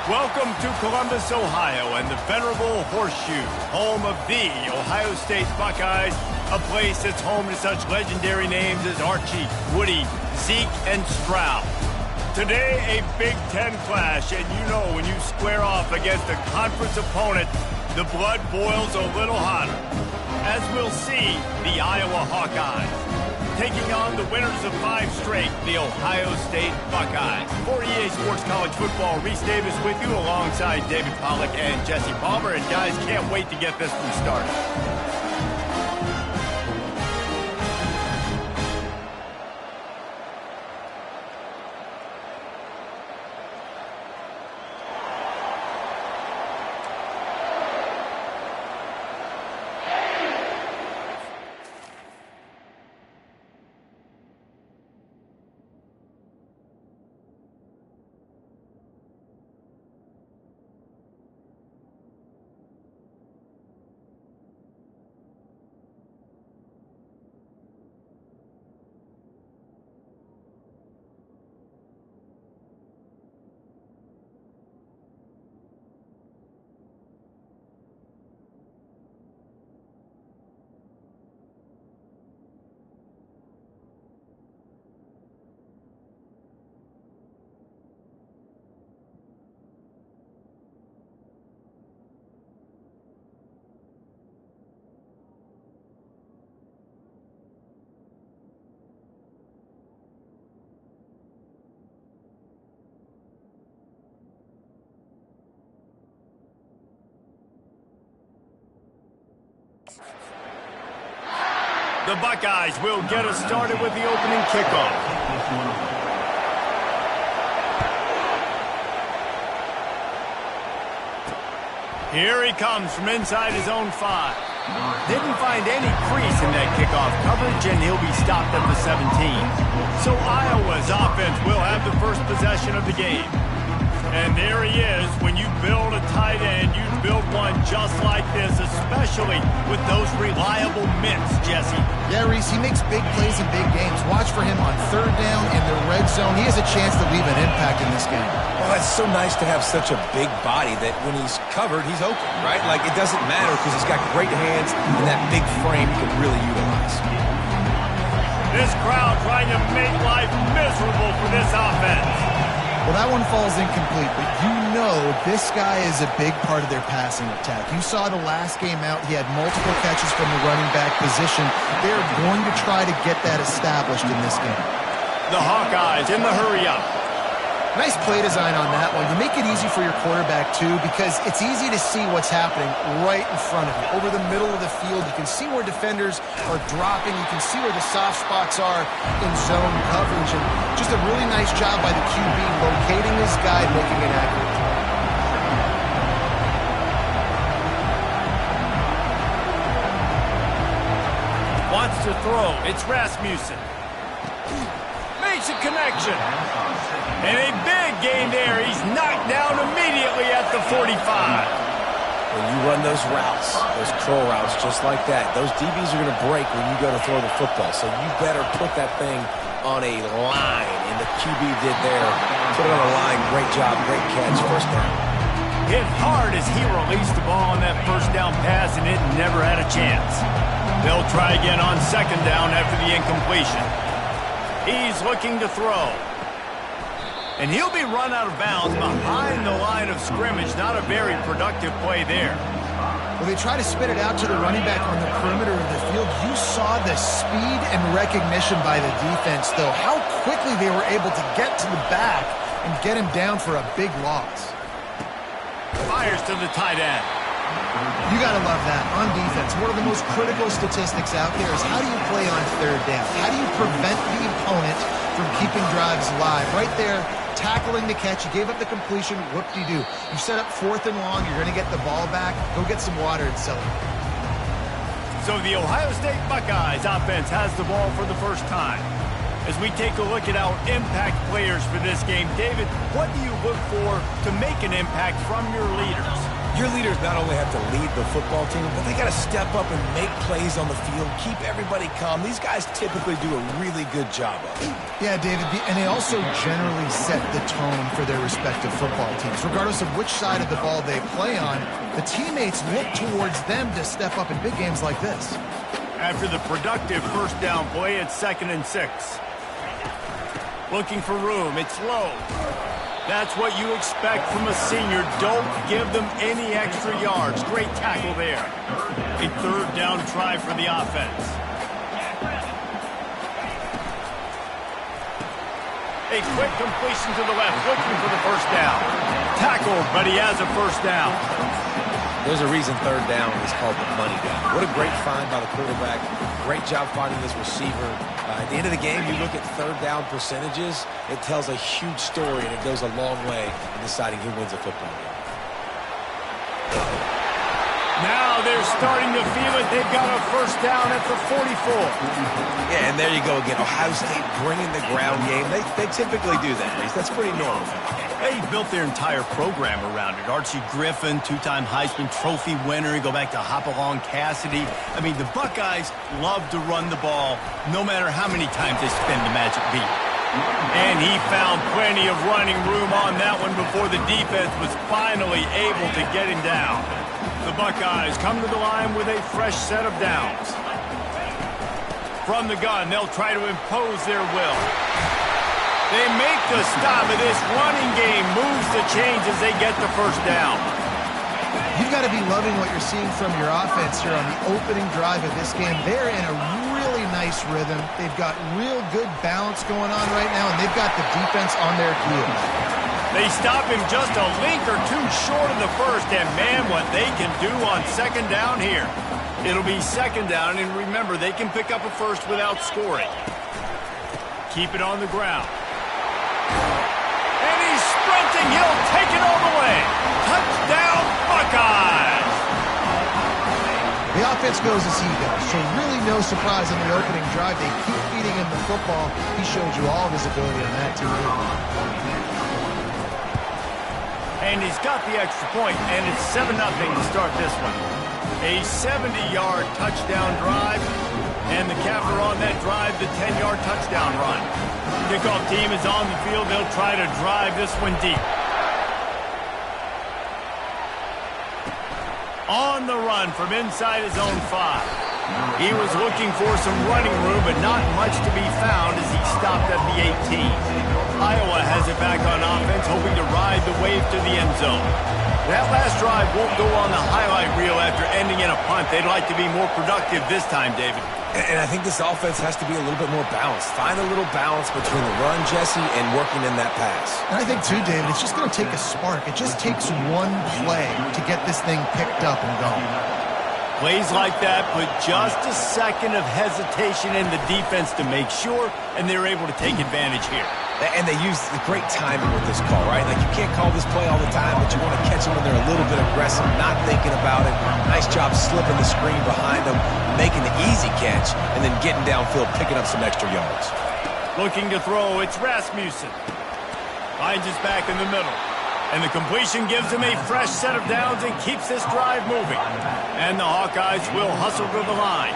Welcome to Columbus, Ohio, and the venerable Horseshoe, home of the Ohio State Buckeyes, a place that's home to such legendary names as Archie, Woody, Zeke, and Stroud. Today, a Big Ten clash, and you know when you square off against a conference opponent, the blood boils a little hotter. As we'll see, the Iowa Hawkeyes taking on the winners of 5 straight, the Ohio State Buckeyes. For EA Sports College Football, Reese Davis with you alongside David Pollack and Jesse Palmer. And guys, can't wait to get this one started. The Buckeyes will get us started with the opening kickoff. Here he comes from inside his own 5. Didn't find any crease in that kickoff coverage, and he'll be stopped at the 17. So Iowa's offense will have the first possession of the game. And there he is. When you build a tight end, you build one just like this, especially with those reliable mitts, Jesse. Yeah, Reese, he makes big plays in big games. Watch for him on 3rd down in the red zone. He has a chance to leave an impact in this game. Well, it's so nice to have such a big body that when he's covered, he's open, right? Like, it doesn't matter because he's got great hands and that big frame he can really utilize. This crowd trying to make life miserable for this offense. Well, that one falls incomplete, but you know this guy is a big part of their passing attack. You saw the last game out, he had multiple catches from the running back position. They're going to try to get that established in this game. The Hawkeyes in the hurry-up. Nice play design on that one. You make it easy for your quarterback, too, because it's easy to see what's happening right in front of you. Over the middle of the field, you can see where defenders are dropping. You can see where the soft spots are in zone coverage. And just a really nice job by the QB locating his guy and making it accurate. Wants to throw. It's Rasmussen. Makes a connection. And a big gain there. He's knocked down immediately at the 45. When you run those routes, those curl routes just like that, those DBs are going to break when you go to throw the football. So you better put that thing on a line. And the QB did there. Put it on a line. Great job. Great catch. First down. Hit hard as he released the ball on that first down pass, and it never had a chance. They'll try again on 2nd down after the incompletion. He's looking to throw. And he'll be run out of bounds behind the line of scrimmage. Not a very productive play there. Well, they try to spit it out to the running back on the perimeter of the field. You saw the speed and recognition by the defense, though. How quickly they were able to get to the back and get him down for a big loss. Fires to the tight end. You got to love that on defense. One of the most critical statistics out there is how do you play on 3rd down? How do you prevent the opponent from keeping drives alive? Right there, tackling the catch. You gave up the completion. Whoop-de-doo. You set up 4th and long. You're going to get the ball back. Go get some water and celebrate. So the Ohio State Buckeyes offense has the ball for the first time. As we take a look at our impact players for this game, David, what do you look for to make an impact from your leaders? Your leaders not only have to lead the football team, but they got to step up and make plays on the field, keep everybody calm. These guys typically do a really good job of it. Yeah, David, and they also generally set the tone for their respective football teams. Regardless of which side of the ball they play on, the teammates look towards them to step up in big games like this. After the productive first down play, it's 2nd and 6. Looking for room, it's low. That's what you expect from a senior. Don't give them any extra yards. Great tackle there. A 3rd down try for the offense. A quick completion to the left, looking for the first down. Tackled, but he has a first down. There's a reason 3rd down is called the money down. What a great find by the quarterback. Great job finding this receiver. At the end of the game, you look at 3rd down percentages, it tells a huge story, and it goes a long way in deciding who wins a football game. Now they're starting to feel it. They've got a first down at the 44. Yeah, and there you go again. Ohio State bringing the ground game. They typically do that, Reese. That's pretty normal. They built their entire program around it. Archie Griffin, 2-time Heisman Trophy winner. You go back to Hopalong Cassidy. I mean, the Buckeyes love to run the ball no matter how many times they spin the magic beat. And he found plenty of running room on that one before the defense was finally able to get him down. The Buckeyes come to the line with a fresh set of downs. From the gun, they'll try to impose their will. They make the stop, and this running game moves the chains as they get the first down. You've got to be loving what you're seeing from your offense here on the opening drive of this game. They're in a really nice rhythm. They've got real good balance going on right now, and they've got the defense on their heels. They stop him just a link or two short of the first, and man, what they can do on 2nd down here. It'll be 2nd down, and remember, they can pick up a first without scoring. Keep it on the ground. And he's sprinting. He'll take it all the way. Touchdown, Buckeyes! The offense goes as he goes, so really no surprise in the opening drive. They keep feeding him the football. He showed you all of his ability on that TV. And he's got the extra point, and it's 7-0 to start this one. A 70-yard touchdown drive, and the capper on that drive, the 10-yard touchdown run. Kickoff team is on the field. They'll try to drive this one deep. On the run from inside his own 5. He was looking for some running room, but not much to be found as he stopped at the 18. Iowa has it back on offense, hoping to ride the wave to the end zone. That last drive won't go on the highlight reel after ending in a punt. They'd like to be more productive this time, David. And I think this offense has to be a little bit more balanced. Find a little balance between the run, Jesse, and working in that pass. And I think, too, David, it's just going to take a spark. It just takes one play to get this thing picked up and going. Plays like that put just a second of hesitation in the defense to make sure, and they're able to take advantage here. And they use the great timing with this call, right? Like, you can't call this play all the time, but you want to catch them when they're a little bit aggressive, not thinking about it. Nice job slipping the screen behind them, making the easy catch, and then getting downfield, picking up some extra yards. Looking to throw, it's Rasmussen. Finds his back in the middle. And the completion gives him a fresh set of downs and keeps this drive moving. And the Hawkeyes will hustle to the line.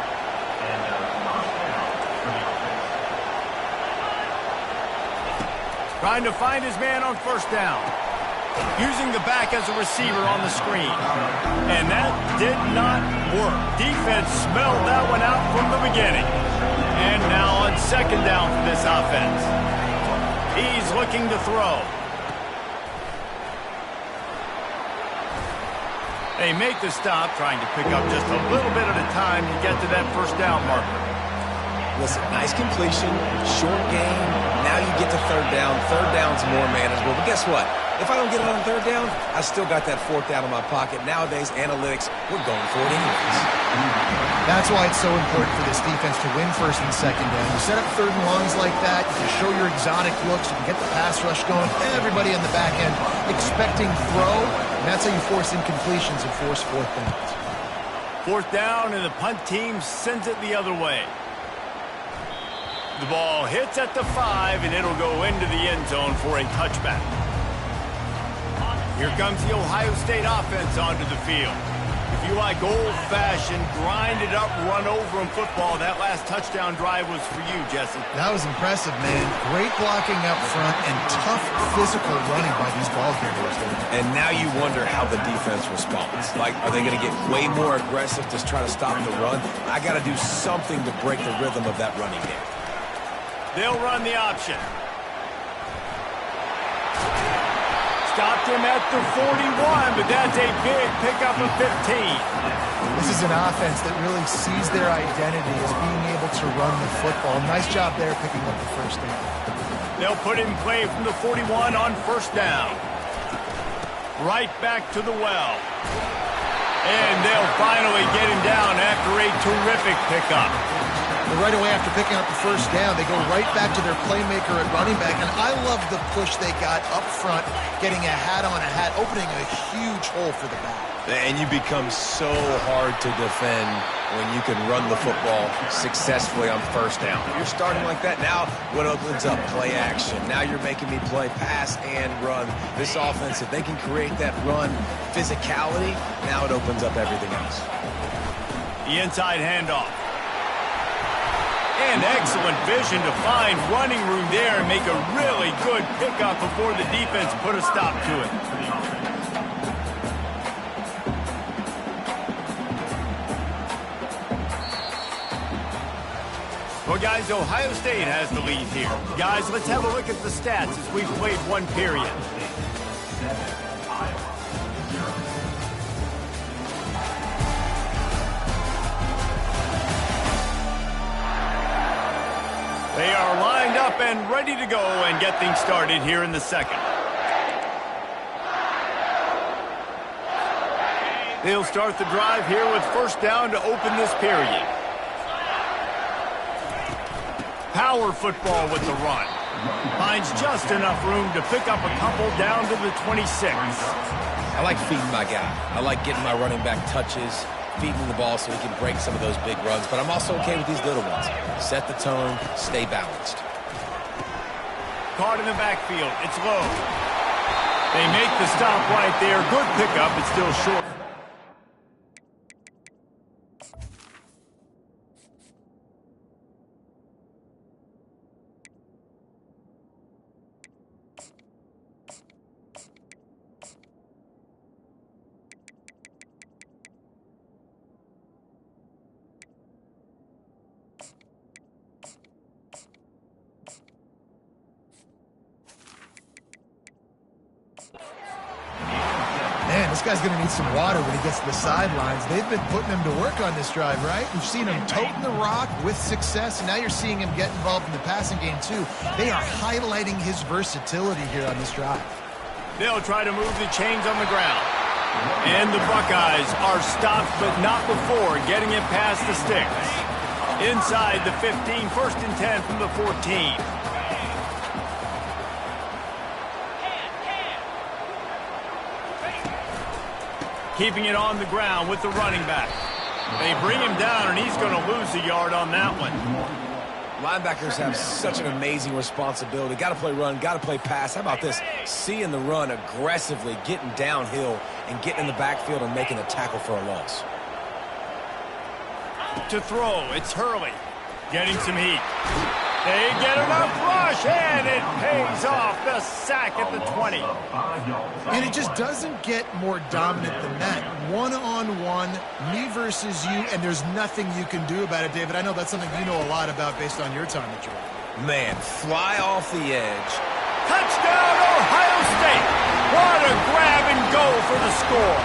Trying to find his man on first down. Using the back as a receiver on the screen. And that did not work. Defense smelled that one out from the beginning. And now on 2nd down for this offense. He's looking to throw. They make the stop, trying to pick up just a little bit at a time to get to that first down marker. Listen, nice completion, short game. Now you get to 3rd down. 3rd down's more manageable. But guess what? If I don't get it on 3rd down, I still got that 4th down in my pocket. Nowadays, analytics, we're going for it anyways. That's why it's so important for this defense to win 1st and 2nd down. You set up 3rd and longs like that, you can show your exotic looks, you can get the pass rush going, everybody on the back end expecting throw, and that's how you force incompletions and force 4th downs. 4th down, and the punt team sends it the other way. The ball hits at the 5, and it'll go into the end zone for a touchback. Here comes the Ohio State offense onto the field. If you like old-fashioned, grinded-up, run-over in football, that last touchdown drive was for you, Jesse. That was impressive, man. Great blocking up front and tough physical running by these ball carriers. And now you wonder how the defense responds. Like, are they going to get way more aggressive to try to stop the run? I got to do something to break the rhythm of that running game. They'll run the option. Stopped him at the 41, but that's a big pickup of 15. This is an offense that really sees their identity as being able to run the football. Nice job there picking up the first down. They'll put him in play from the 41 on first down. Right back to the well. And they'll finally get him down after a terrific pickup. Right away after picking up the first down, they go right back to their playmaker at running back. And I love the push they got up front, getting a hat on a hat, opening a huge hole for the back. And you become so hard to defend when you can run the football successfully on first down. You're starting like that. Now what opens up? Play action. Now you're making me play pass and run. This offense, if they can create that run physicality, now it opens up everything else. The inside handoff. And excellent vision to find running room there and make a really good pickup before the defense put a stop to it. Well, guys, Ohio State has the lead here. Guys, let's have a look at the stats as we've played one period. They are lined up and ready to go and get things started here in the second. They'll start the drive here with first down to open this period. Power football with the run. Finds just enough room to pick up a couple down to the 26. I like feeding my guy. I like getting my running back touches, feeding the ball so he can break some of those big runs. But I'm also okay with these little ones. Set the tone, stay balanced. Caught in the backfield. It's low. They make the stop right there. Good pickup. It's still short. Man, this guy's going to need some water when he gets to the sidelines. They've been putting him to work on this drive, right? We've seen him toting the rock with success, and now you're seeing him get involved in the passing game, too. They are highlighting his versatility here on this drive. They'll try to move the chains on the ground. And the Buckeyes are stopped, but not before getting it past the sticks. Inside the 15, first and 10 from the 14. Keeping it on the ground with the running back. They bring him down, and he's going to lose a yard on that one. Linebackers have such an amazing responsibility. Got to play run, got to play pass. How about this? Seeing the run aggressively, getting downhill, and getting in the backfield and making a tackle for a loss. To throw, it's Hurley. Getting some heat. They get enough rush, and it pays off. The sack at the 20. And it just doesn't get more dominant than that. One-on-one, me versus you, and there's nothing you can do about it, David. I know that's something you know a lot about based on your time at Georgia. Man, fly off the edge. Touchdown, Ohio State. What a grab and go for the score.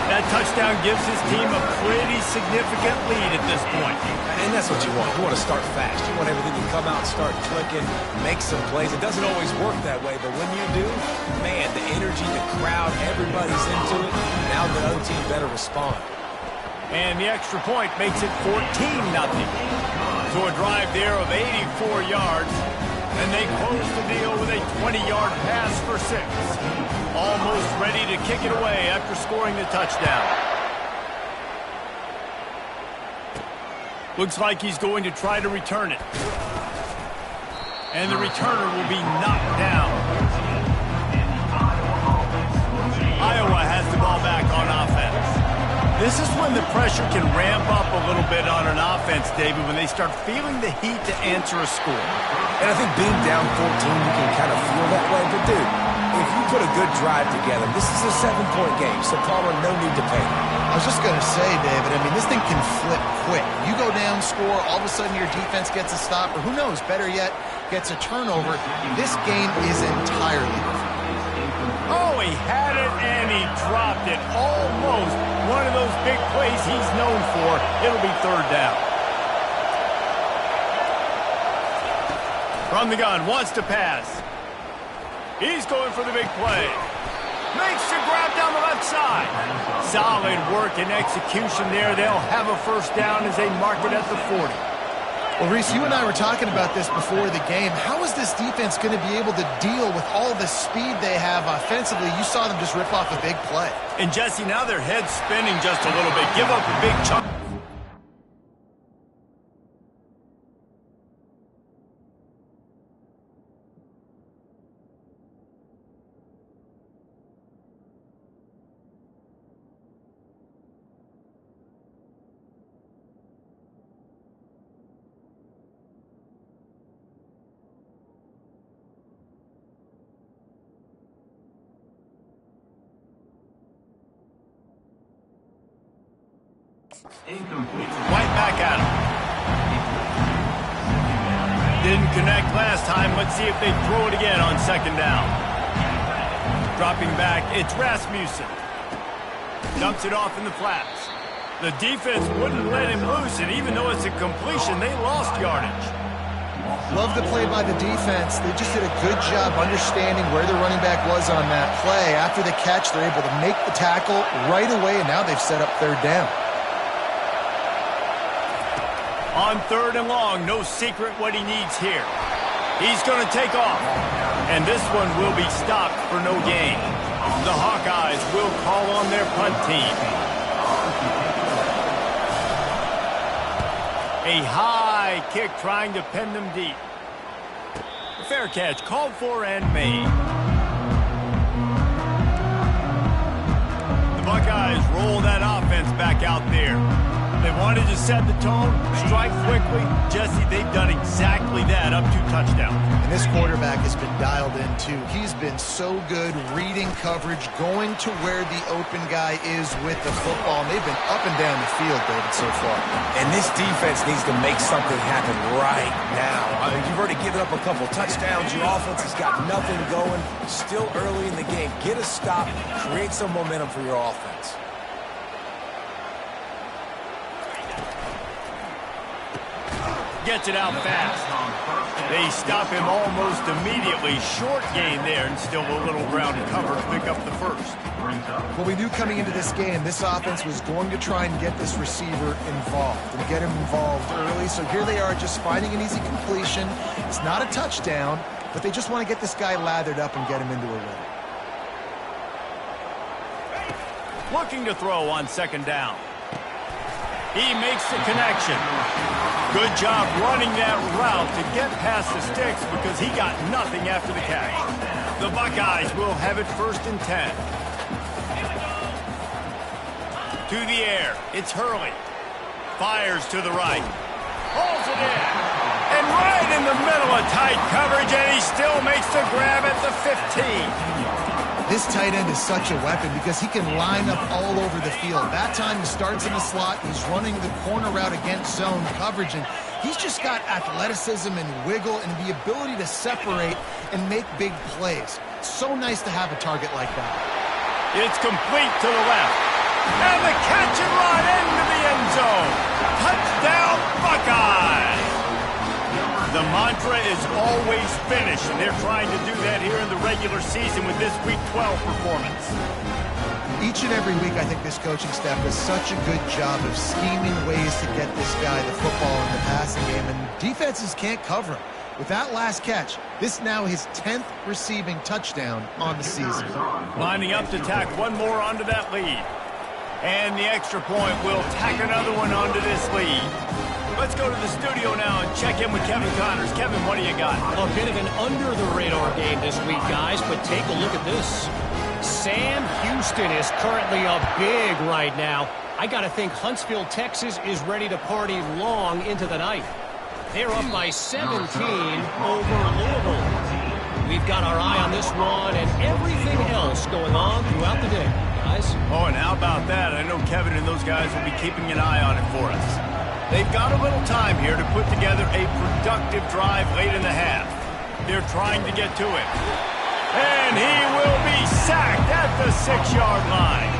That touchdown gives his team a pretty significant lead at this point. And that's what you want. You want to start fast. You want everything to come out, start clicking, make some plays. It doesn't always work that way, but when you do, man, the energy, the crowd, everybody's into it. Now the other team better respond. And the extra point makes it 14-0. So a drive there of 84 yards. And they close the deal with a 20-yard pass for 6. Almost ready to kick it away after scoring the touchdown. Looks like he's going to try to return it. And the returner will be knocked down. This is when the pressure can ramp up a little bit on an offense, David, when they start feeling the heat to answer a score. And I think being down 14, you can kind of feel that way. But, dude, if you put a good drive together, this is a 7-point game, so Palmer, no need to panic. I was just going to say, David, I mean, this thing can flip quick. You go down, score, all of a sudden your defense gets a stop, or who knows, better yet, gets a turnover. This game is entirely different. Oh, he had it and he dropped it. Almost one of those big plays he's known for. It'll be third down. From the gun, wants to pass. He's going for the big play. Makes the grab down the left side. Solid work and execution there. They'll have a first down as they mark it at the 40. Well, Reese, you and I were talking about this before the game. How is this defense going to be able to deal with all the speed they have offensively? You saw them just rip off a big play. And, Jesse, now their head's spinning just a little bit. Give up a big chunk. Incomplete. Right back at him. Didn't connect last time. Let's see if they throw it again on second down. Dropping back, it's Rasmussen. Dumps it off in the flats. The defense wouldn't let him loose, and even though it's a completion, they lost yardage. Love the play by the defense. They just did a good job understanding where the running back was on that play. After the catch, they're able to make the tackle right away, and now they've set up third down. On third and long, no secret what he needs here. He's going to take off. And this one will be stopped for no gain. The Hawkeyes will call on their punt team. A high kick trying to pin them deep. Fair catch called for and made. The Buckeyes roll that offense back out there. They wanted to set the tone, strike quickly. Jesse, they've done exactly that, up 2 touchdowns. And this quarterback has been dialed in, too. He's been so good reading coverage, going to where the open guy is with the football. And they've been up and down the field, David, so far. And this defense needs to make something happen right now. I mean, you've already given up a couple touchdowns. Your offense has got nothing going. Still early in the game. Get a stop. Create some momentum for your offense. Gets it out fast. They stop him almost immediately. Short gain there, and still a little ground cover to pick up the first. Well, we knew coming into this game, this offense was going to try and get this receiver involved and get him involved early. So here they are just finding an easy completion. It's not a touchdown, but they just want to get this guy lathered up and get him into a rhythm. Looking to throw on second down. He makes the connection. Good job running that route to get past the sticks because he got nothing after the catch. The Buckeyes will have it first and 10. To the air. It's Hurley. Fires to the right. Pulls it in. And right in the middle of tight coverage, and he still makes the grab at the 15. This tight end is such a weapon because he can line up all over the field. That time he starts in the slot. He's running the corner route against zone coverage, and he's just got athleticism and wiggle and the ability to separate and make big plays. So nice to have a target like that. It's complete to the left. And the catch and run into the end zone. Touchdown, Buckeyes! The mantra is always finish, and they're trying to do that here in the regular season with this Week 12 performance. Each and every week, I think this coaching staff does such a good job of scheming ways to get this guy the football in the passing game, and defenses can't cover him. With that last catch, this now his 10th receiving touchdown on the season. Lining up to tack one more onto that lead. And the extra point will tack another one onto this lead. Let's go to the studio now and check in with Kevin Connors. Kevin, what do you got? A bit of an under-the-radar game this week, guys, but take a look at this. Sam Houston is currently up big right now. I got to think Huntsville, Texas is ready to party long into the night. They're up by 17 over Louisville. We've got our eye on this one and everything else going on throughout the day, guys. Oh, and how about that? I know Kevin and those guys will be keeping an eye on it for us. They've got a little time here to put together a productive drive late in the half. They're trying to get to it. And he will be sacked at the 6-yard line.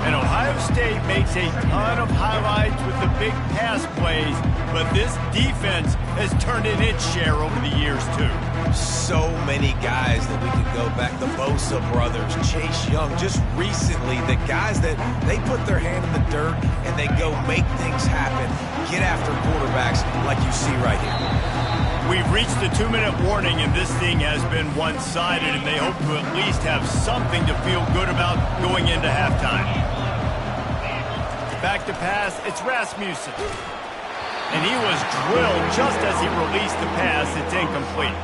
And Ohio State makes a ton of highlights with the big pass plays, but this defense has turned in its share over the years, too. So many guys that we could go back. The Bosa brothers, Chase Young, just recently, the guys that they put their hand in the dirt and they go make things happen, get after quarterbacks like you see right here. We've reached the 2-minute warning, and this thing has been one-sided, and they hope to at least have something to feel good about going into halftime. Back to pass, it's Rasmussen. And he was drilled just as he released the pass. It's incomplete.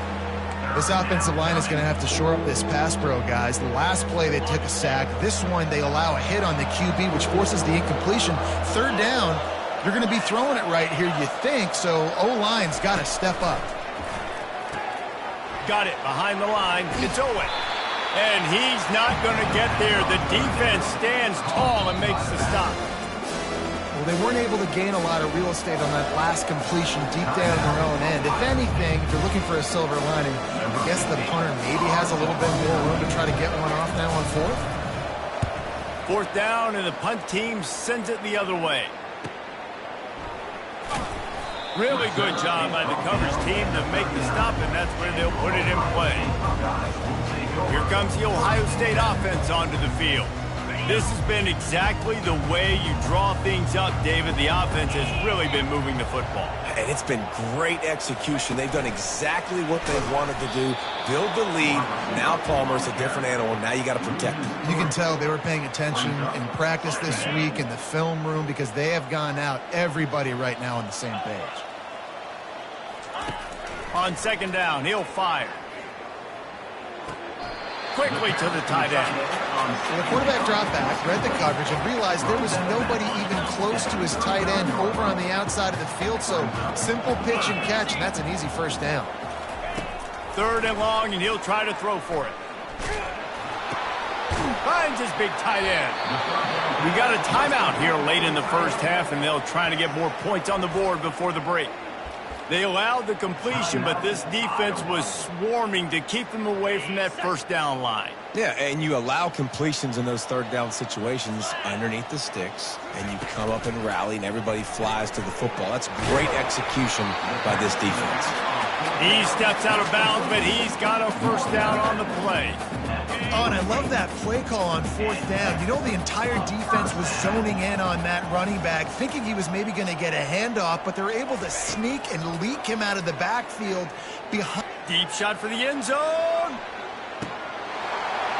This offensive line is going to have to shore up this pass pro, guys. The last play they took a sack. This one they allow a hit on the QB, which forces the incompletion. Third down, you're going to be throwing it right here, you think, so O-line's got to step up. Got it behind the line. It's Owen. And he's not going to get there. The defense stands tall and makes the stop. Well, they weren't able to gain a lot of real estate on that last completion deep down their own end. If anything, if you're looking for a silver lining, I guess the punter maybe has a little bit more room to try to get one off now on fourth. Fourth down, and the punt team sends it the other way. Really good job by the coverage team to make the stop, and that's where they'll put it in play. Here comes the Ohio State offense onto the field. This has been exactly the way you draw things up, David. The offense has really been moving the football. And it's been great execution. They've done exactly what they wanted to do. Build the lead. Now Palmer's a different animal. Now you got to protect him. You can tell they were paying attention in practice this week in the film room because they have gone out everybody right now on the same page. On second down, he'll fire. Quickly to the tight end. The quarterback dropped back, read the coverage, and realized there was nobody even close to his tight end over on the outside of the field, so simple pitch and catch, and that's an easy first down. Third and long, and he'll try to throw for it. Finds his big tight end. We got a timeout here late in the first half, and they'll try to get more points on the board before the break. They allowed the completion, but this defense was swarming to keep them away from that first down line. Yeah, and you allow completions in those third down situations underneath the sticks, and you come up and rally, and everybody flies to the football. That's great execution by this defense. He steps out of bounds, but he's got a first down on the play. Oh, and I love that play call on fourth down. You know, the entire defense was zoning in on that running back, thinking he was maybe going to get a handoff, but they're able to sneak and leak him out of the backfield behind. Deep shot for the end zone.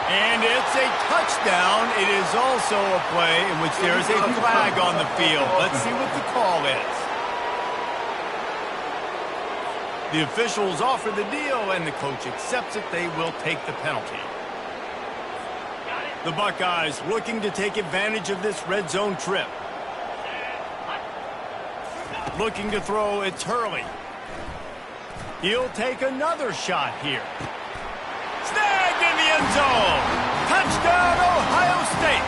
And it's a touchdown. It is also a play in which there is a flag on the field. Let's see what the call is. The officials offer the deal, and the coach accepts it. They will take the penalty. The Buckeyes looking to take advantage of this red zone trip. Looking to throw, it's Hurley. He'll take another shot here. Snagged in the end zone. Touchdown, Ohio State.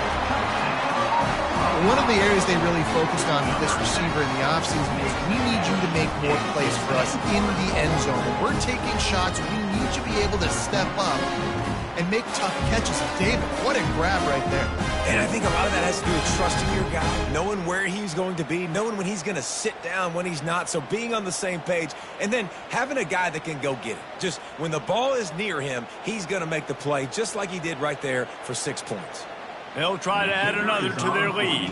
One of the areas they really focused on with this receiver in the offseason was we need you to make more plays for us in the end zone. When we're taking shots, we need you to be able to step up and make tough catches. David, what a grab right there. And I think a lot of that has to do with trusting your guy, knowing where he's going to be, knowing when he's going to sit down, when he's not, so being on the same page, and then having a guy that can go get it. Just when the ball is near him, he's going to make the play, just like he did right there for 6 points. They'll try to add another to their lead.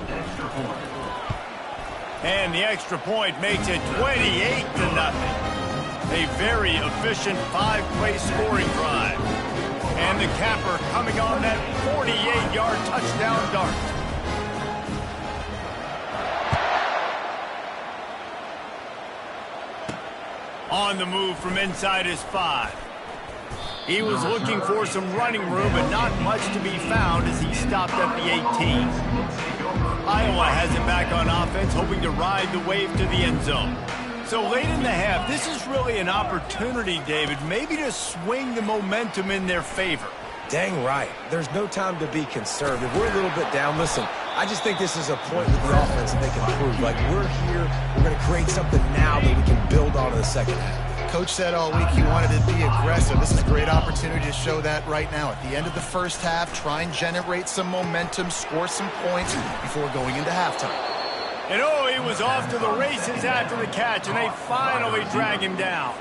And the extra point makes it 28-0. A very efficient 5-play scoring drive. And the capper coming on that 48-yard touchdown dart. On the move from inside his 5. He was looking for some running room, but not much to be found as he stopped at the 18. Iowa has it back on offense, hoping to ride the wave to the end zone. So late in the half, this is really an opportunity, David, maybe to swing the momentum in their favor. Dang right. There's no time to be conservative. We're a little bit down. Listen, I just think this is a point with the offense that they can prove. Like, we're here, we're going to create something now that we can build on in the second half. Coach said all week he wanted to be aggressive. This is a great opportunity to show that right now. At the end of the first half, try and generate some momentum, score some points before going into halftime. And oh, he was off to the races after the catch, and they finally drag him down.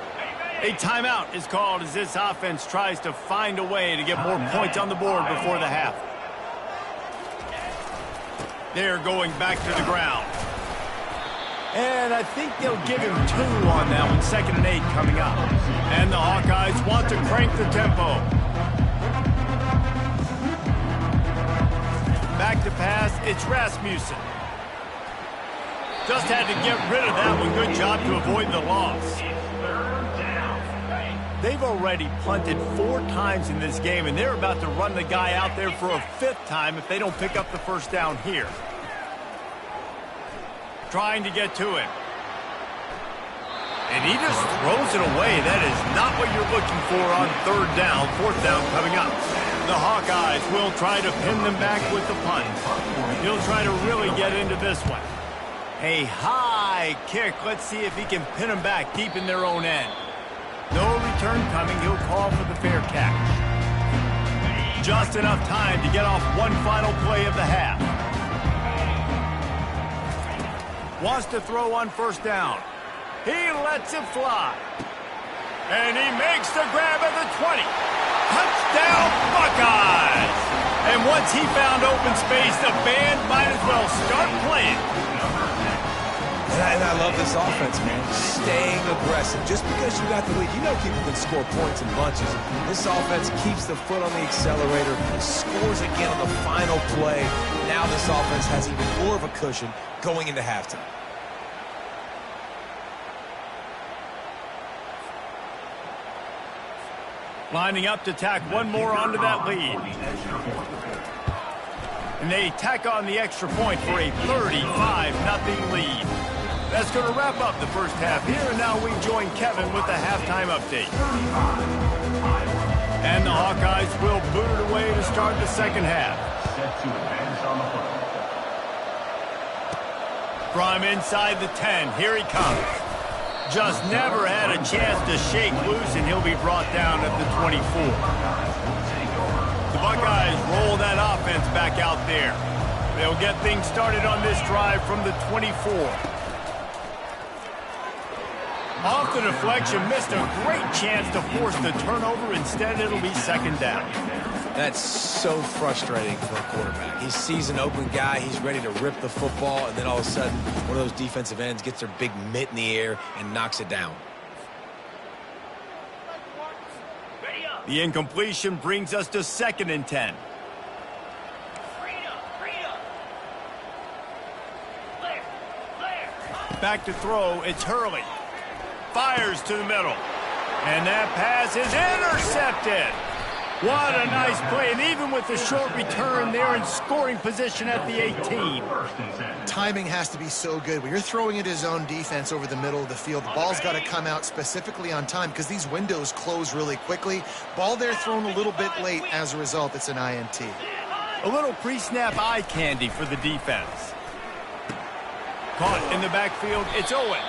A timeout is called as this offense tries to find a way to get more points on the board before the half. They're going back to the ground. And I think they'll give him 2 on that one, 2nd and 8 coming up. And the Hawkeyes want to crank the tempo. Back to pass, it's Rasmussen. Just had to get rid of that one. Good job to avoid the loss. They've already punted 4 times in this game, and they're about to run the guy out there for a 5th time if they don't pick up the first down here. Trying to get to him. And he just throws it away. That is not what you're looking for on 3rd down, 4th down coming up. The Hawkeyes will try to pin them back with the punt. He'll try to really get into this one. A high kick. Let's see if he can pin them back deep in their own end. No return coming. He'll call for the fair catch. Just enough time to get off one final play of the half. Wants to throw on 1st down. He lets it fly. And he makes the grab at the 20. Touchdown, Buckeyes! And once he found open space, the band might as well start playing. And I love this offense, man. Staying aggressive. Just because you got the lead, you know people can score points in bunches. This offense keeps the foot on the accelerator, scores again on the final play. Now this offense has even more of a cushion going into halftime. Lining up to tack one more onto that lead. And they tack on the extra point for a 35-0 lead. That's going to wrap up the first half here, and now we join Kevin with the halftime update. And the Hawkeyes will boot it away to start the second half. From inside the 10, here he comes. Just never had a chance to shake loose, and he'll be brought down at the 24. The Buckeyes roll that offense back out there. They'll get things started on this drive from the 24. Off the deflection, missed a great chance to force the turnover. Instead, it'll be 2nd down. That's so frustrating for a quarterback. He sees an open guy, he's ready to rip the football, and then all of a sudden, one of those defensive ends gets their big mitt in the air and knocks it down. The incompletion brings us to 2nd and 10. Back to throw, it's Hurley. Fires to the middle. And that pass is intercepted. What a nice play. And even with the short return, they're in scoring position at the 18. Timing has to be so good. When you're throwing at his own defense over the middle of the field, the ball's got to come out specifically on time because these windows close really quickly. Ball there thrown a little bit late. As a result, it's an INT. A little pre-snap eye candy for the defense. Caught in the backfield, it's Owen.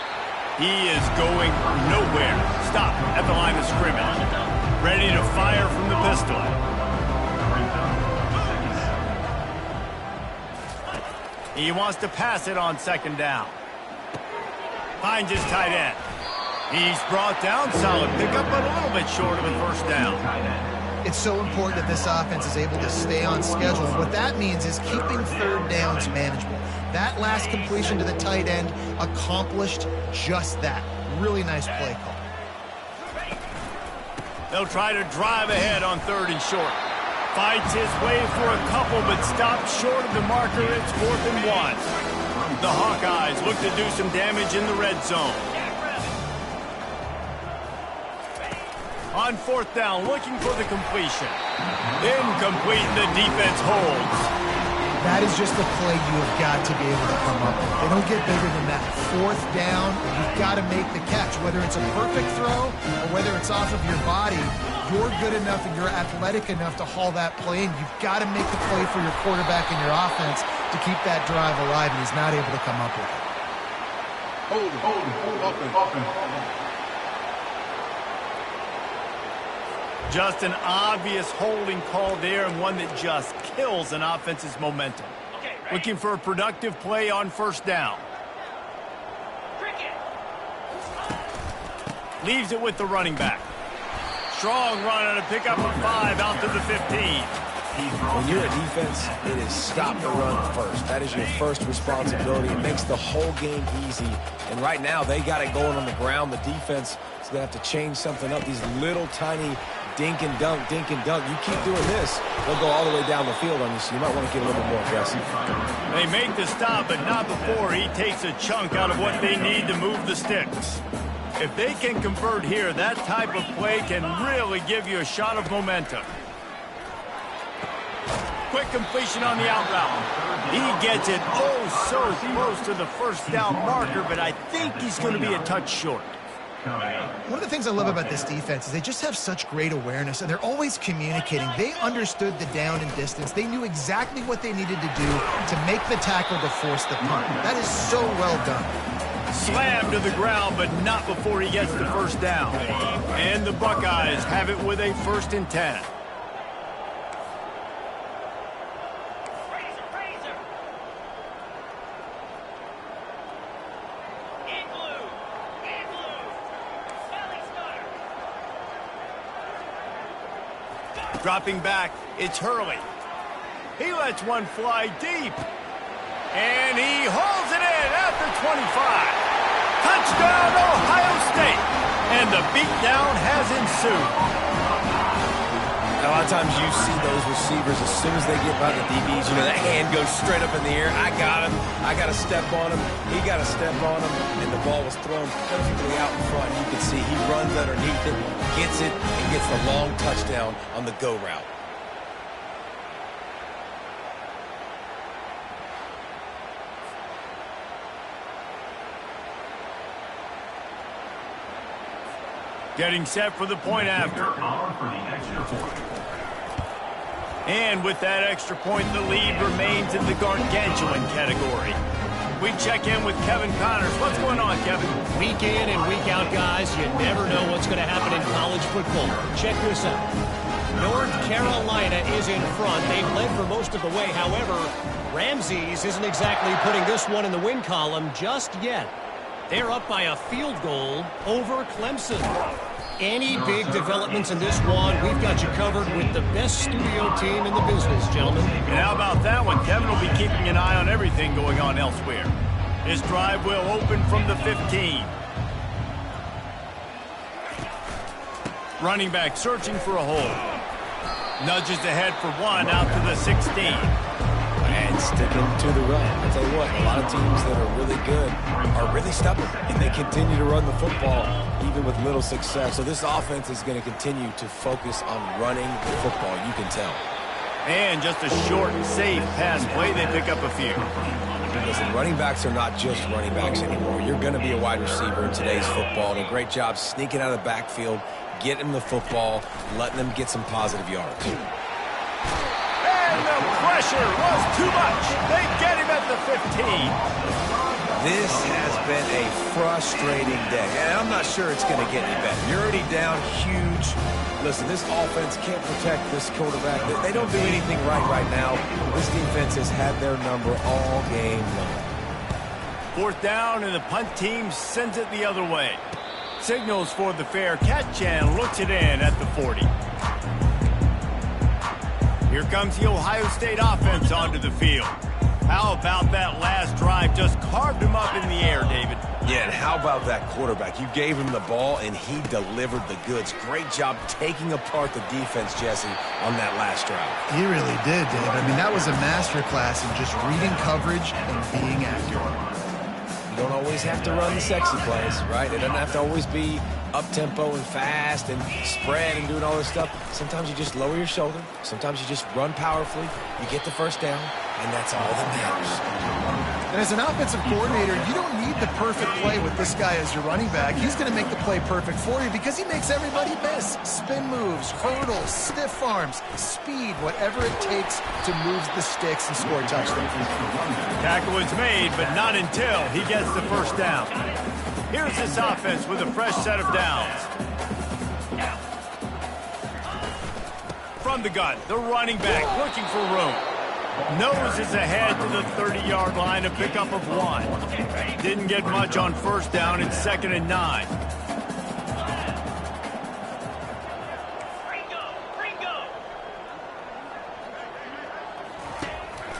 He is going nowhere. Stop at the line of scrimmage. Ready to fire from the pistol. He wants to pass it on 2nd down. Finds his tight end. He's brought down. Solid pickup, but a little bit short of a 1st down. It's so important that this offense is able to stay on schedule. What that means is keeping 3rd downs manageable. That last completion to the tight end accomplished just that. Really nice play call. They'll try to drive ahead on 3rd and short. Fights his way for a couple, but stopped short of the marker. It's 4th and 1. The Hawkeyes look to do some damage in the red zone. On 4th down, looking for the completion. Incomplete, the defense holds. That is just the play you have got to be able to come up with. They don't get bigger than that. Fourth down, you've got to make the catch. Whether it's a perfect throw or whether it's off of your body, you're good enough and you're athletic enough to haul that play in. You've got to make the play for your quarterback and your offense to keep that drive alive, and he's not able to come up with it. Hold, offense. Just an obvious holding call there, and one that just kills an offense's momentum. Looking for a productive play on first down. Leaves it with the running back. Strong run on a pickup of 5 out to the 15. When you're a defense, it is stop the run first. That is your first responsibility. It makes the whole game easy. And right now, they got it going on the ground. The defense is going to have to change something up. These little tiny dink and dunk, dink and dunk. You keep doing this, they'll go all the way down the field on you, so you might want to get a little bit more aggressive. They make the stop, but not before he takes a chunk out of what they need to move the sticks. If they can convert here, that type of play can really give you a shot of momentum. Quick completion on the out route. He gets it oh so close to the first down marker, but I think he's going to be a touch short. One of the things I love about this defense is they just have such great awareness, and they're always communicating. They understood the down and distance. They knew exactly what they needed to do to make the tackle to force the punt. That is so well done. Slammed to the ground, but not before he gets the first down. And the Buckeyes have it with a 1st and 10. Dropping back, it's Hurley. He lets one fly deep. And he holds it in at the 25. Touchdown, Ohio State. And the beatdown has ensued. A lot of times you see those receivers, as soon as they get by the DBs, you know, that hand goes straight up in the air. I got him. I got to step on him. He got to step on him. And the ball was thrown perfectly out in front. You can see he runs underneath it, gets it, and gets the long touchdown on the go route. Getting set for the point after. And with that extra point, the lead remains in the gargantuan category. We check in with Kevin Connors. What's going on, Kevin? Week in and week out, guys, you never know what's going to happen in college football. Check this out. North Carolina is in front. They've led for most of the way. However, Ramses isn't exactly putting this one in the win column just yet. They're up by a field goal over Clemson. Any big developments in this one, we've got you covered with the best studio team in the business, gentlemen. And how about that one? Kevin will be keeping an eye on everything going on elsewhere. His drive will open from the 15. Running back searching for a hole. Nudges ahead for one out to the 16. And sticking to the run. I'll tell you what, a lot of teams that are really good are really stubborn, and they continue to run the football even with little success. So this offense is going to continue to focus on running the football, you can tell. And just a short, safe pass play, they pick up a few. Listen, running backs are not just running backs anymore. You're going to be a wide receiver in today's football, and a great job sneaking out of the backfield, getting the football, letting them get some positive yards. And the pressure was too much. They get him at the 15. This has been a frustrating day, and I'm not sure it's going to get any better. You're already down huge. Listen, this offense can't protect this quarterback. They don't do anything right now. This defense has had their number all game long. 4th down, and the punt team sends it the other way. Signals for the fair catch and looks it in at the 40. Here comes the Ohio State offense onto the field. How about that last drive? Just carved him up in the air, David. Yeah, and how about that quarterback? You gave him the ball, and he delivered the goods. Great job taking apart the defense, Jesse, on that last drive. He really did, Dave. I mean, that was a masterclass in just reading coverage and being accurate. You don't always have to run the sexy plays, right? It doesn't have to always be up-tempo and fast and spread and doing all this stuff. Sometimes you just lower your shoulder. Sometimes you just run powerfully. You get the first down, and that's all that matters. And as an offensive coordinator, you don't need the perfect play with this guy as your running back. He's going to make the play perfect for you because he makes everybody miss. Spin moves, hurdles, stiff arms, speed, whatever it takes to move the sticks and score touchdowns. Tackle is made, but not until he gets the first down. Here's this offense with a fresh set of downs. From the gun, the running back looking for room. Noses ahead to the 30-yard line, a pickup of 1. Didn't get much on first down. It's 2nd and 9.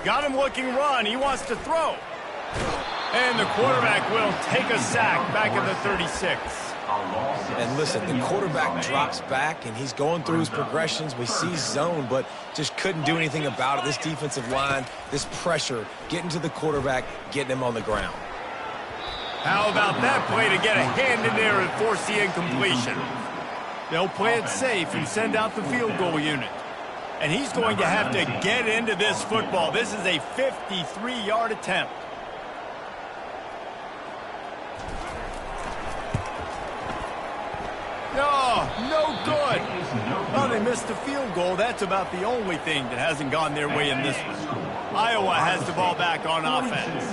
Got him looking run. He wants to throw. And the quarterback will take a sack back at the 36. And listen, the quarterback drops back, and he's going through his progressions. We see zone, but just couldn't do anything about it. This defensive line, this pressure, getting to the quarterback, getting him on the ground. How about that play to get a hand in there and force the incompletion? They'll play it safe and send out the field goal unit. And he's going to have to get into this football. This is a 53-yard attempt. Oh, no good. Well, they missed the field goal. That's about the only thing that hasn't gone their way in this one. Iowa has the ball back on offense.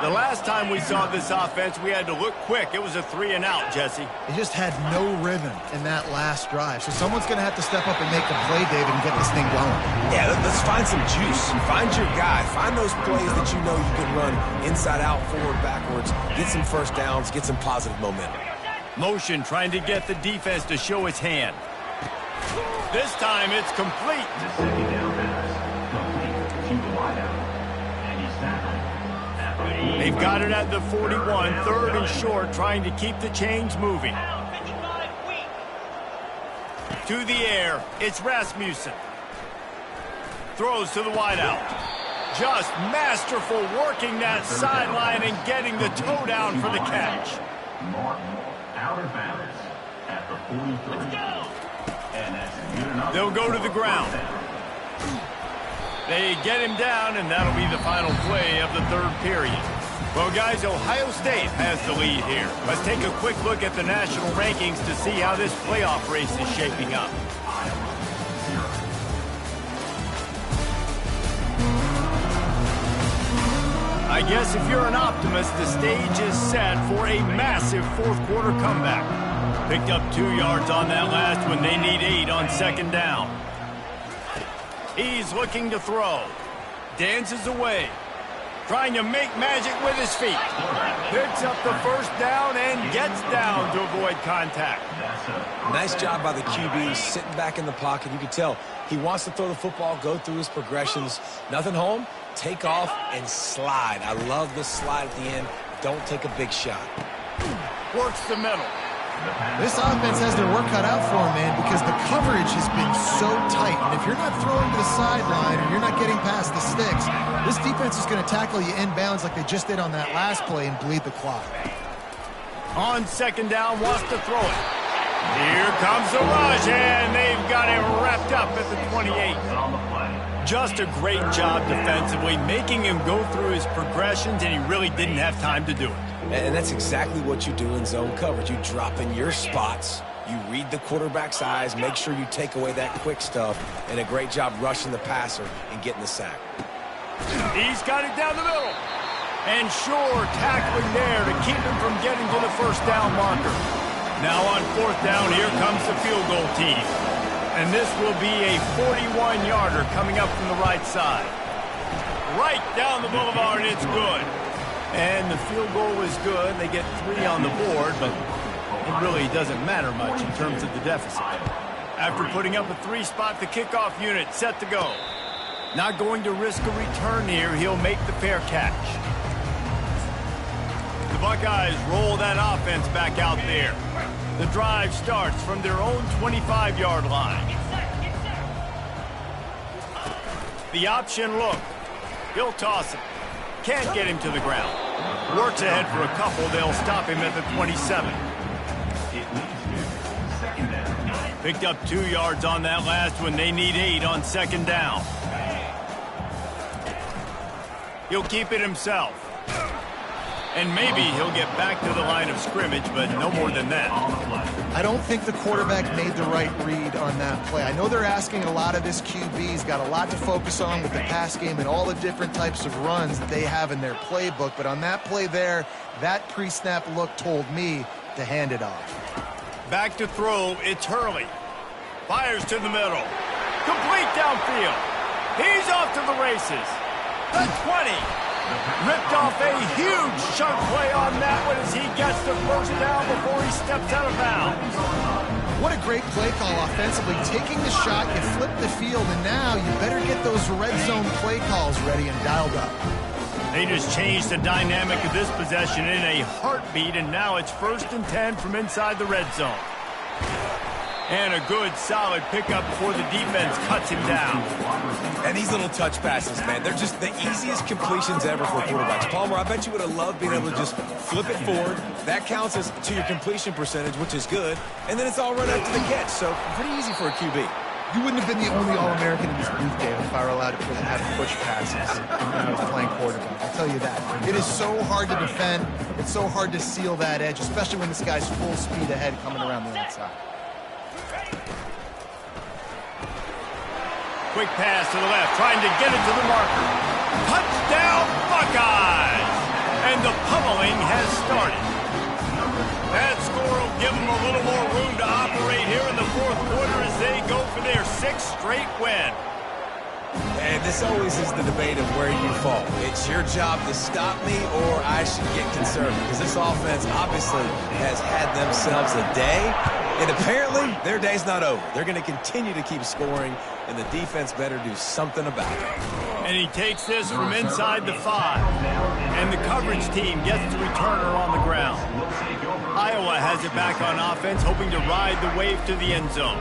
The last time we saw this offense, we had to look quick. It was a 3-and-out, Jesse. They just had no rhythm in that last drive. So someone's going to have to step up and make the play, David, and get this thing going. Yeah, let's find some juice. Find your guy. Find those plays that you know you can run inside out, forward, backwards. Get some first downs. Get some positive momentum. Motion trying to get the defense to show its hand. This time it's complete. They've got it at the 41, 3rd and short, trying to keep the chains moving. To the air, it's Rasmussen. Throws to the wideout. Just masterful working that sideline and getting the toe down for the catch. Out of bounds at the 43. And that's good enough. They'll go to the ground. They get him down, and that'll be the final play of the 3rd period. Well, guys, Ohio State has the lead here. Let's take a quick look at the national rankings to see how this playoff race is shaping up. I guess if you're an optimist, the stage is set for a massive 4th-quarter comeback. Picked up 2 yards on that last one. They need 8 on 2nd down. He's looking to throw. Dances away. Trying to make magic with his feet. Picks up the first down and gets down to avoid contact. Nice job by the QB, sitting back in the pocket. You can tell he wants to throw the football, go through his progressions. Nothing home, take off, and slide. I love the slide at the end. Don't take a big shot. Works the middle. This offense has their work cut out for them, man, because the coverage has been so tight. And if you're not throwing to the sideline or you're not getting past the sticks, this defense is going to tackle you inbounds like they just did on that last play and bleed the clock. On 2nd down, wants to throw it. Here comes the rush, and they've got him wrapped up at the 28. Just a great job defensively, making him go through his progressions, and he really didn't have time to do it. And that's exactly what you do in zone coverage. You drop in your spots, you read the quarterback's eyes, make sure you take away that quick stuff, and a great job rushing the passer and getting the sack. He's got it down the middle. And sure, tackling there to keep him from getting to the first down marker. Now on 4th down, here comes the field goal team. And this will be a 41-yarder coming up from the right side. Right down the boulevard, it's good. And the field goal was good. They get 3 on the board, but it really doesn't matter much in terms of the deficit. After putting up a 3-spot, the kickoff unit set to go. Not going to risk a return here. He'll make the fair catch. The Buckeyes roll that offense back out there. The drive starts from their own 25-yard line. The option look. He'll toss it. Can't get him to the ground. Works ahead for a couple. They'll stop him at the 27. Picked up 2 yards on that last one. They need 8 on second down. He'll keep it himself. And maybe he'll get back to the line of scrimmage, but no more than that. I don't think the quarterback made the right read on that play. I know they're asking a lot of this QB. He's got a lot to focus on with the pass game and all the different types of runs that they have in their playbook. But on that play there, that pre-snap look told me to hand it off. Back to throw, it's Hurley. Fires to the middle. Complete downfield. He's off to the races. The 20. Ripped off a huge chunk play on that one as he gets the first down before he steps out of bounds. What a great play call offensively. Taking the shot, you flip the field, and now you better get those red zone play calls ready and dialed up. They just changed the dynamic of this possession in a heartbeat, and now it's 1st and 10 from inside the red zone. And a good, solid pickup before the defense cuts him down. And these little touch passes, man, they're just the easiest completions ever for quarterbacks. Palmer, I bet you would have loved being able to just flip it forward. That counts as to your completion percentage, which is good. And then it's all run up to the catch, so pretty easy for a QB. You wouldn't have been the only All-American in this booth game if I were allowed to have push passes when I was playing quarterback. I'll tell you that. It is so hard to defend. It's so hard to seal that edge, especially when this guy's full speed ahead coming around the outside. Quick pass to the left, trying to get it to the marker. Touchdown, Buckeyes! And the pummeling has started. That score will give them a little more room to operate here in the 4th quarter as they go for their 6th straight win. And this always is the debate of where you fall. It's your job to stop me or I should get conservative, because this offense obviously has had themselves a day, and apparently their day's not over. They're going to continue to keep scoring, and the defense better do something about it. And he takes this from inside the 5. And the coverage team gets the returner on the ground. Iowa has it back on offense, hoping to ride the wave to the end zone.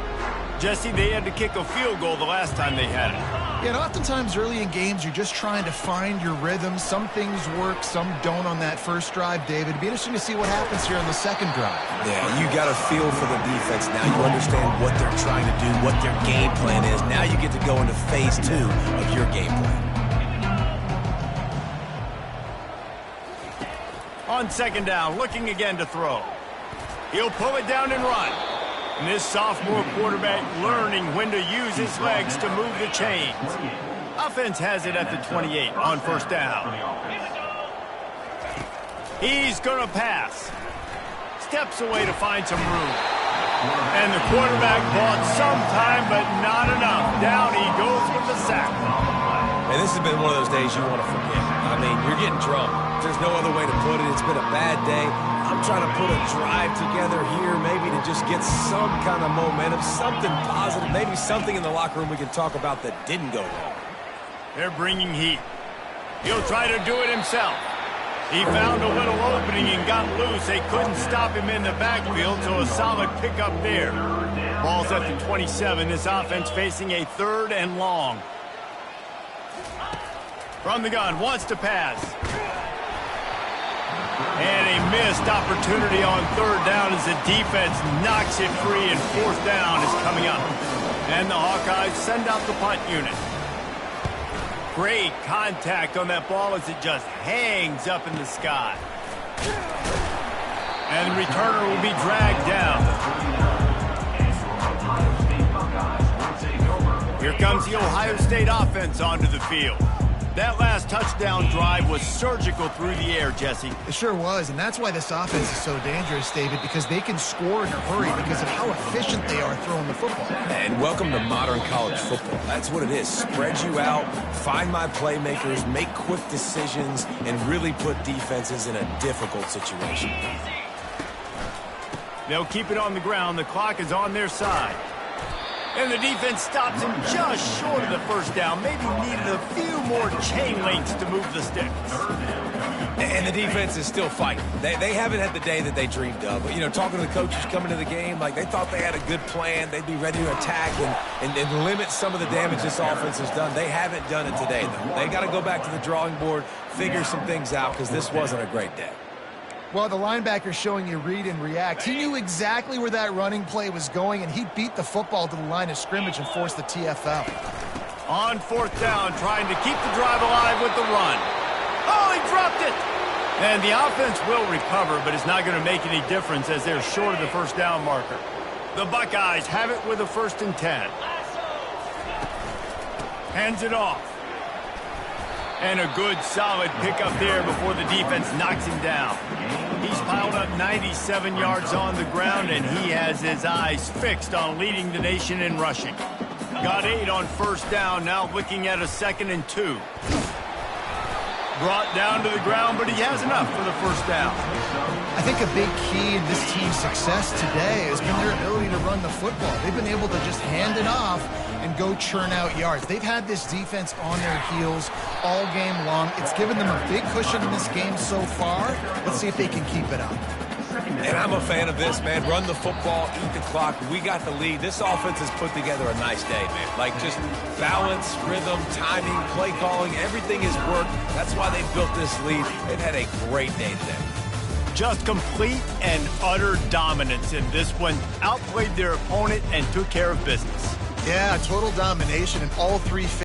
Jesse, they had to kick a field goal the last time they had it. Yeah, and oftentimes early in games, you're just trying to find your rhythm. Some things work, some don't on that first drive, David. It'd be interesting to see what happens here on the second drive. Yeah, you got a feel for the defense now. You understand what they're trying to do, what their game plan is. Now you get to go into phase 2 of your game plan. On second down, looking again to throw. He'll pull it down and run. And this sophomore quarterback learning when to use his legs to move the chains. Offense has it at the 28 on first down. He's going to pass. Steps away to find some room. And the quarterback bought some time, but not enough. Down he goes with the sack. And this has been one of those days you want to forget. I mean, you're getting drunk. There's no other way to put it. It's been a bad day. I'm trying to put a drive together here, maybe to just get some kind of momentum, something positive, maybe something in the locker room we can talk about that didn't go wrong. They're bringing heat. He'll try to do it himself. He found a little opening and got loose. They couldn't stop him in the backfield, so a solid pickup there. Ball's at the 27. This offense facing a 3rd and long. From the gun, wants to pass. And a missed opportunity on 3rd down as the defense knocks it free, and 4th down is coming up. And the Hawkeyes send out the punt unit. Great contact on that ball as it just hangs up in the sky. And the returner will be dragged down. Here comes the Ohio State offense onto the field. That last touchdown drive was surgical through the air, Jesse. It sure was, and that's why this offense is so dangerous, David, because they can score in a hurry because of how efficient they are throwing the football. And welcome to modern college football. That's what it is. Spread you out, find my playmakers, make quick decisions, and really put defenses in a difficult situation. They'll keep it on the ground. The clock is on their side. And the defense stops him just short of the first down. Maybe needed a few more chain links to move the sticks. And the defense is still fighting. They haven't had the day that they dreamed of. But, you know, talking to the coaches coming to the game, like they thought they had a good plan. They'd be ready to attack and limit some of the damage this offense has done. They haven't done it today, though. They got to go back to the drawing board, figure some things out, because this wasn't a great day. Well, the linebacker's showing you read and react. He knew exactly where that running play was going, and he beat the football to the line of scrimmage and forced the TFL. On 4th down, trying to keep the drive alive with the run. Oh, he dropped it! And the offense will recover, but it's not going to make any difference as they're short of the first down marker. The Buckeyes have it with a 1st and 10. Hands it off. And a good, solid pickup there before the defense knocks him down. He's piled up 97 yards on the ground, and he has his eyes fixed on leading the nation in rushing. Got 8 on 1st down, now looking at a 2nd and 2. Brought down to the ground, but he has enough for the 1st down. I think a big key in this team's success today has been their ability to run the football. They've been able to just hand it off and go churn out yards. They've had this defense on their heels all game long. It's given them a big cushion in this game so far. Let's see if they can keep it up. And I'm a fan of this, man. Run the football, eat the clock. We got the lead. This offense has put together a nice day, man. Like, just balance, rhythm, timing, play calling, everything has worked. That's why they built this lead. They've had a great day today. Just complete and utter dominance in this one. Outplayed their opponent and took care of business. Yeah, total domination in all 3 phases.